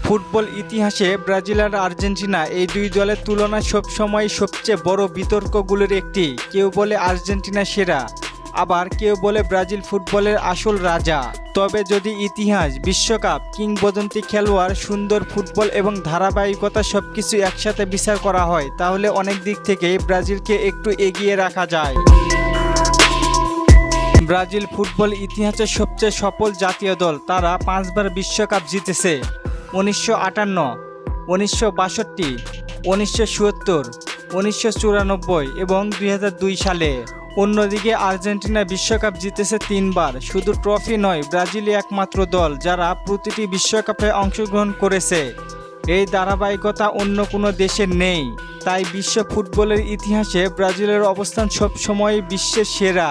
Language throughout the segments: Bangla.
ফুটবল ইতিহাসে ব্রাজিল আর আর্জেন্টিনা এই দুই দলের তুলনা সবসময় সবচেয়ে বড় বিতর্কগুলোর একটি। কেউ বলে আর্জেন্টিনা সেরা, আবার কেউ বলে ব্রাজিল ফুটবলের আসল রাজা। তবে যদি ইতিহাস, বিশ্বকাপ, কিংবদন্তি খেলোয়াড়, সুন্দর ফুটবল এবং ধারাবাহিকতা সবকিছু একসাথে বিচার করা হয়, তাহলে অনেক দিক থেকেই ব্রাজিলকে একটু এগিয়ে রাখা যায়। ব্রাজিল ফুটবল ইতিহাসের সবচেয়ে সফল জাতীয় দল। তারা 5 বার বিশ্বকাপ জিতেছে: 1958, 1962, 1970, 1994 এবং 2002 সালে। অন্যদিকে আর্জেন্টিনা বিশ্বকাপ জিতেছে 3 বার। শুধু ট্রফি নয়, ব্রাজিলই একমাত্র দল যারা প্রতিটি বিশ্বকাপে অংশগ্রহণ করেছে। এই ধারাবাহিকতা অন্য কোনো দেশের নেই। তাই বিশ্ব ফুটবলের ইতিহাসে ব্রাজিলের অবস্থান সবসময় বিশ্বের সেরা।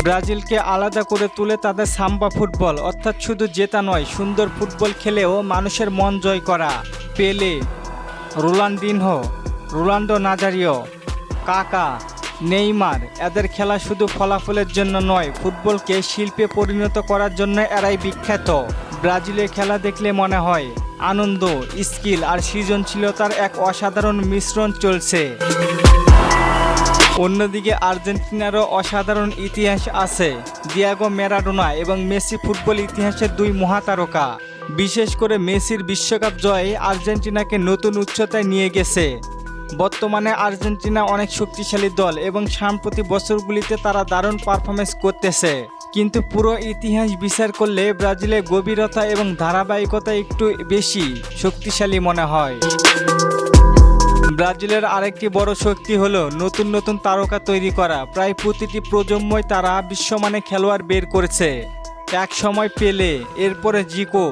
ব্রাজিলকে আলাদা করে তুলে তাদের সাম্বা ফুটবল, অর্থাৎ শুধু জেতা নয়, সুন্দর ফুটবল খেলেও মানুষের মন জয় করা। পেলে, রোনাল্ডিনহো, রোনাল্ডো নাজারিও, কাকা, নেইমার, এদের খেলা শুধু ফলাফলের জন্য নয়, ফুটবলকে শিল্পে পরিণত করার জন্য এরাই বিখ্যাত। ব্রাজিলের খেলা দেখলে মনে হয় আনন্দ, স্কিল আর সৃজনশীলতার এক অসাধারণ মিশ্রণ চলছে। অন্যদিকে আর্জেন্টিনারও অসাধারণ ইতিহাস আছে। দিয়েগো ম্যারাডোনা এবং মেসি ফুটবল ইতিহাসের 2 মহাতারকা। বিশেষ করে মেসির বিশ্বকাপ জয় আর্জেন্টিনাকে নতুন উচ্চতায় নিয়ে গেছে। বর্তমানে আর্জেন্টিনা অনেক শক্তিশালী দল এবং সাম্প্রতিক বছরগুলিতে তারা দারুণ পারফরমেন্স করতেছে। কিন্তু পুরো ইতিহাস বিচার করলে ব্রাজিলের গভীরতা এবং ধারাবাহিকতা একটু বেশি শক্তিশালী মনে হয়। ব্রাজিলের আরেকটি বড় শক্তি হলো নতুন নতুন তারকা তৈরি করা। প্রায় প্রতিটি প্রজন্মই তারা বিশ্বমানের খেলোয়াড় বের করেছে। এক সময় পেলে, এরপরে জিকো,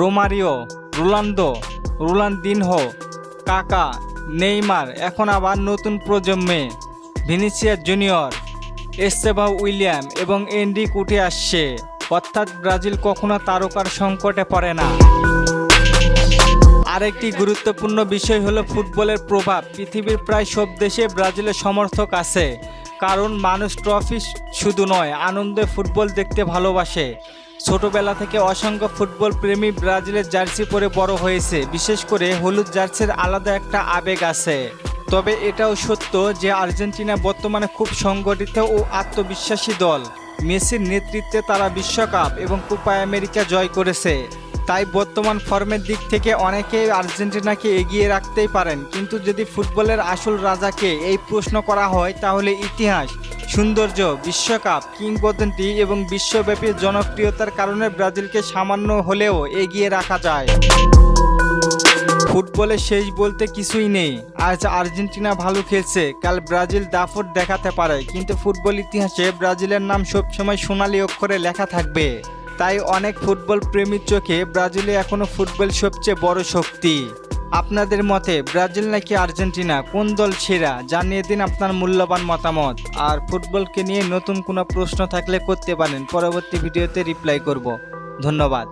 রোমারিও, রোনাল্ডো, রোনাল্ডিনহো, কাকা, নেইমার, এখন আবার নতুন প্রজন্মে ভিনিসিয়াস জুনিয়র, এস্তেভাও উইলিয়াম এবং এনরিক উঠে আসছে। অর্থাৎ ব্রাজিল কখনো তারকার সংকটে পড়ে না। আরেকটি গুরুত্বপূর্ণ বিষয় হলো ফুটবলের প্রভাব। পৃথিবীর প্রায় সব দেশে ব্রাজিলের সমর্থক আছে, কারণ মানুষ ট্রফি শুধু নয়, আনন্দে ফুটবল দেখতে ভালোবাসে। ছোটবেলা থেকে অসংখ্য ফুটবল প্রেমী ব্রাজিলের জার্সি পরে বড় হয়েছে। বিশেষ করে হলুদ জার্সির আলাদা একটা আবেগ আছে। তবে এটাও সত্য যে আর্জেন্টিনা বর্তমানে খুব সংগঠিত ও আত্মবিশ্বাসী দল। মেসির নেতৃত্বে তারা বিশ্বকাপ এবং কোপা আমেরিকা জয় করেছে। তাই বর্তমান ফর্মের দিক থেকে অনেকেই আর্জেন্টিনাকে এগিয়ে রাখতেই পারেন। কিন্তু যদি ফুটবলের আসল রাজাকে এই প্রশ্ন করা হয়, তাহলে ইতিহাস, সৌন্দর্য, বিশ্বকাপ, কিংবদন্তি এবং বিশ্বব্যাপী জনপ্রিয়তার কারণে ব্রাজিলকে সামান্য হলেও এগিয়ে রাখা যায়। ফুটবলে শেষ বলতে কিছুই নেই। আজ আর্জেন্টিনা ভালো খেলছে, কাল ব্রাজিল দাপট দেখাতে পারে, কিন্তু ফুটবল ইতিহাসে ব্রাজিলের নাম সবসময় সোনালী অক্ষরে লেখা থাকবে। তাই অনেক ফুটবল প্রেমীর চোখে ব্রাজিলে এখনও ফুটবল সবচেয়ে বড় শক্তি। আপনাদের মতে ব্রাজিল নাকি আর্জেন্টিনা, কোন দল সেরা? জানিয়ে দিন আপনার মূল্যবান মতামত। আর ফুটবলকে নিয়ে নতুন কোনো প্রশ্ন থাকলে করতে পারেন, পরবর্তী ভিডিওতে রিপ্লাই করব। ধন্যবাদ।